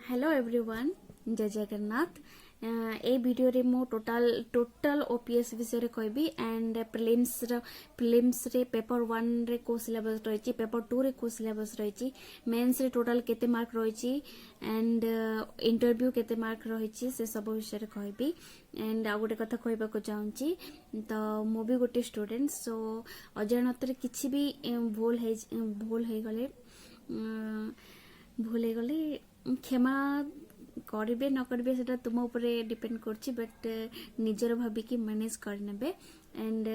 Hello everyone जय जगन्नाथ ए video रे मो टोटल ओपीएस विषय कहबी एंड प्रिलिम्स रे पेपर 1 रे को सिलेबस रही पेपर 2 रे को सिलेबस रही मेंस रे टोटल केते मार्क रही एंड इंटरव्यू केते मार्क रही से सब विषय कहबी एंड आ गोटे कथा कहबा को चाहूची तो मो भी गोटे स्टूडेंट सो अजाणत किछि भी भूल हे गले क्षमा करेंगे न करेंगे सेटा तुम ऊपर डिपेंड करछि बट निजर भाविकी मैनेज करनेबे एंड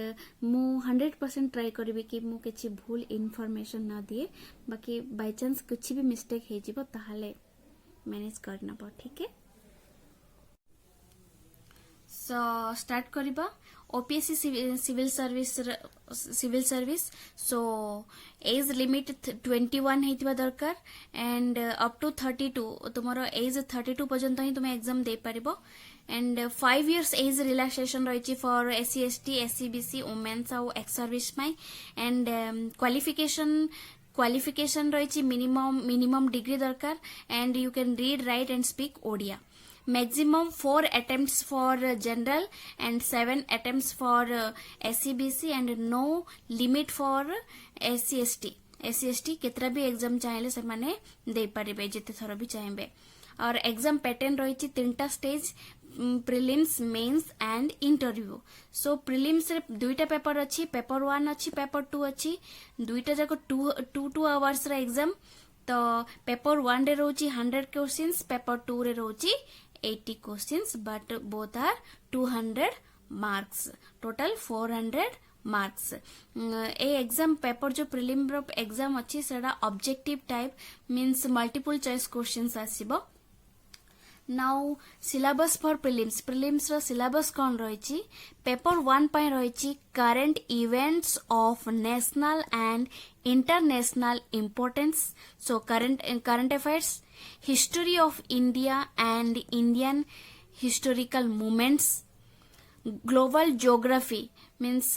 मु 100% ट्राई करी कि मु किछि भूल इनफॉरमेशन ना दिए बाकी बाय चांस कुछ भी मिस्टेक हे जिवो ताहाले मैनेज करनबो ठीक है। सो स्टार्ट करिबा OPSC civil service so age limit 21 हेतिबा दरकार एंड अप टू 32 तुमरो एज 32 पर्यंत ही तुम एग्जाम दे पारिबो एंड 5 इयर्स एज रिलैक्सेशन रही for SC ST SC BC womens और एक्स सर्विस में एंड क्वालिफिकेशन रही मिनिमम डिग्री दरकार and you can read write and speak Odia maximum 4 attempts for general and 7 attempts for SCBC and no limit for SC/ST केतरा भी exam चाहेले से माने दे पारिबे जेते thorough भी चाहेबे और एग्जाम पैटर्न रही तीनटा stage prelims mains and interview so prelims रे दुईटा पेपर अच्छी पेपर 1 अच्छी पेपर 2 अच्छी दुईटा जाको 2 आवर्स रा एग्जाम तो पेपर 1 रे रोची 100 क्वेश्चंस पेपर 2 रे रोची 80 questions but both are 200 marks total 400 marks ए एग्जाम पेपर जो प्रिलिम एग्जाम अच्छी सेटा objective type means multiple choice questions आसीबो नाउ सिलेबस फॉर प्रिलिम्स रो सिलेबस कौन रही पेपर 1 पय रही current events of national and international importance so current affairs history of India and Indian historical movements global geography means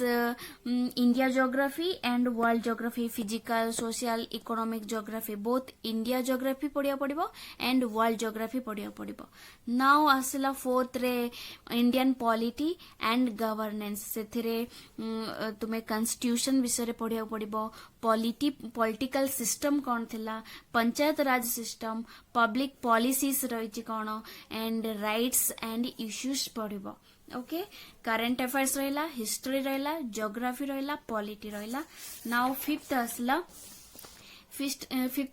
India geography and world geography physical social economic geography both India geography पढ़िया पड़िबो and world geography पढ़िया पड़िबो now आसला 4th रे Indian polity and governance सेथिरे तुमे constitution विषय रे पढ़िया पड़िबो political system कौन थिला panchayat raj system public policies रही कौन एंड राइट्स एंड इश्यूज पढ़िबो ओके करंट अफेयर्स रहिला हिस्ट्री रहिला ज्योग्राफी रहिला पॉलिटी रहिला नाउ फिफ्थ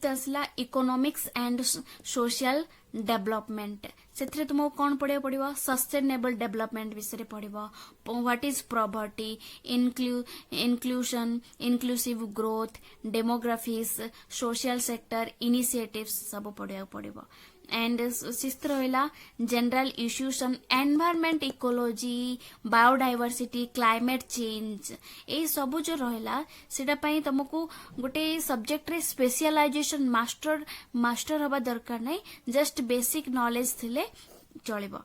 असला इकोनॉमिक्स एंड सोशल डेवलपमेंट से तुमको कौन पढ़िया पड़ो सस्टेनेबल डेवलपमेंट विषय पढ़ो what is property inclusion inclusive growth demographies social sector initiatives सब पढ़िया पड़ो एंड सिक्स्थ रहा general issues on environment ecology biodiversity climate change ये सब जो रहा सेटा पई तुमको गोटे सब्जेक्ट रे स्पेशलाइजेशन मास्टर हवा दरकार नहीं जस्ट बेसिक नॉलेज थिले चलिबो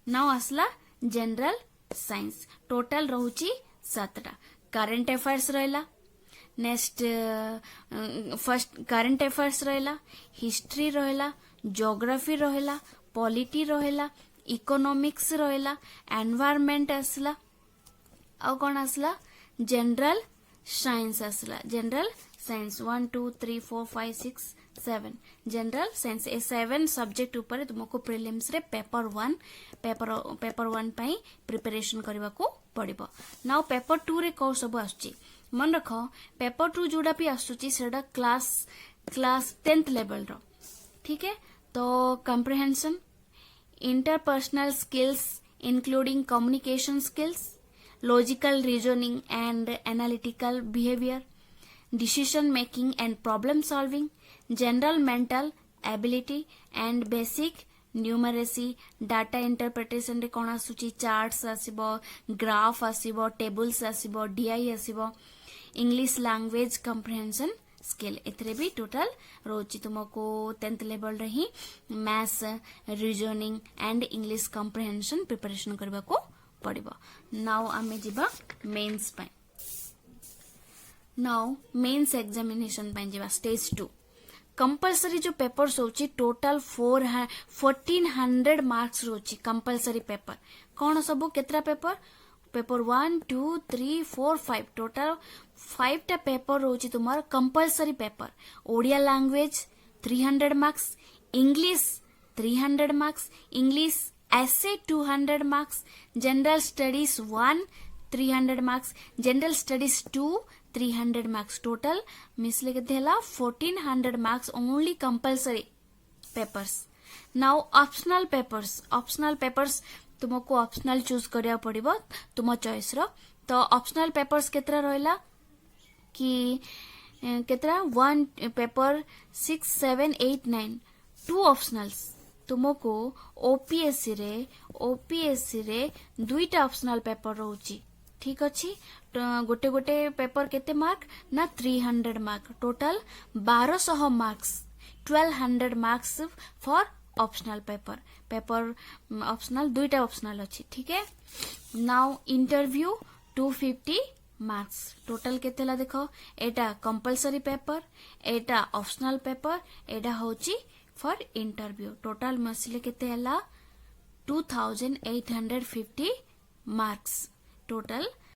नाउ आसला जनरल साइंस टोटल रहूची 7टा करंट अफेयर्स रहिला नेक्स्ट फर्स्ट करंट अफेयर्स रहिला हिस्ट्री रहिला ज्योग्राफी रहिला पॉलिटी रहिला इकोनॉमिक्स रहिला एनवायरमेंट आसला आ कौन आसला जनरल साइंस आसला जनरल साइंस 1 2 3 4 5 6 7 जनरल साइंस ए 7 सब्जेक्ट ऊपर तुमको प्रिलिम्स रे पेपर 1 पाई प्रिपरेशन करबा को पड़िबो नाउ पेपर 2 रे को सब आछी मन रख पेपर 2 जोड़ा भी आछुची सेडा क्लास 10th लेवल रो ठीक है तो comprehension interpersonal skills including communication skills logical reasoning and analytical behavior decision making and problem solving general mental ability and basic numeracy data interpretation रे कोन आसुची charts आसीबो graph आसीबो tables आसीबो DI आसीबो English language comprehension स्किल एथरे भी total रोची तुमको 10th लेवल रे ही maths reasoning and English comprehension preparation करबा को पड़िबो नाउ आमे जिबा मेंस पय नाउ मेंस एग्जामिनेशन पय जिबा स्टेज 2 कंपलसरी जो पेपर्स होची टोटल 1400 मार्क्स रोची कंपलसरी पेपर कौन सब केतरा पेपर पेपर 1 2 3 4 5 टोटल 5 टा पेपर रोची तुम्हार compulsory paper Odia language 300 marks English 300 marks English essay 200 marks general studies 1 300 marks general studies 2 300 marks total मिसले केते हला 1400 marks only compulsory papers now optional papers तुमको optional choose करिया पड़िबो तुम चॉइस रो तो ऑप्शनल पेपर्स केतरा रहला कि केतरा 1 पेपर 6 7 8 9 2 ऑप्शनल्स तुमको ओपीएससी रे दुईटा ऑप्शनल पेपर रोची ठीक अच्छी गोटे गोटे पेपर केते मार्क ना 300 mark total 1200 marks 1200 marks for optional paper optional दुईटा ऑप्शनल अच्छी ठीक है नाउ इंटरव्यू 250 मार्क्स टोटल केते ला देखो एटा कंपलसरी पेपर एटा ऑप्शनल पेपर एटा होची फॉर इंटरव्यू टोटल मसले केते हला 2850 मार्क्स टोटल